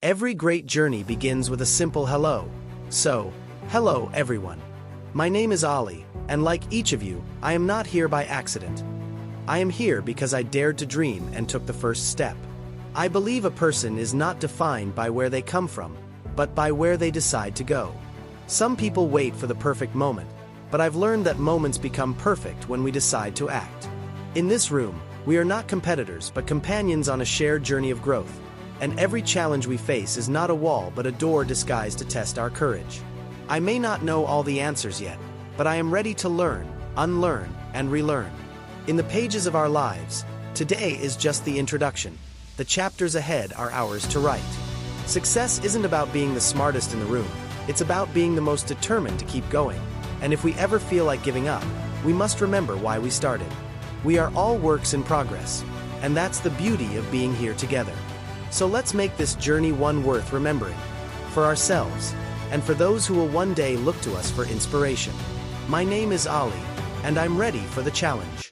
Every great journey begins with a simple hello. So, hello everyone. My name is Ali, and like each of you, I am not here by accident. I am here because I dared to dream and took the first step. I believe a person is not defined by where they come from, but by where they decide to go. Some people wait for the perfect moment, but I've learned that moments become perfect when we decide to act. In this room, we are not competitors but companions on a shared journey of growth. And every challenge we face is not a wall but a door disguised to test our courage. I may not know all the answers yet, but I am ready to learn, unlearn, and relearn. In the pages of our lives, today is just the introduction. The chapters ahead are ours to write. Success isn't about being the smartest in the room, it's about being the most determined to keep going. And if we ever feel like giving up, we must remember why we started. We are all works in progress, and that's the beauty of being here together. So let's make this journey one worth remembering, for ourselves, and for those who will one day look to us for inspiration. My name is Ali, and I'm ready for the challenge.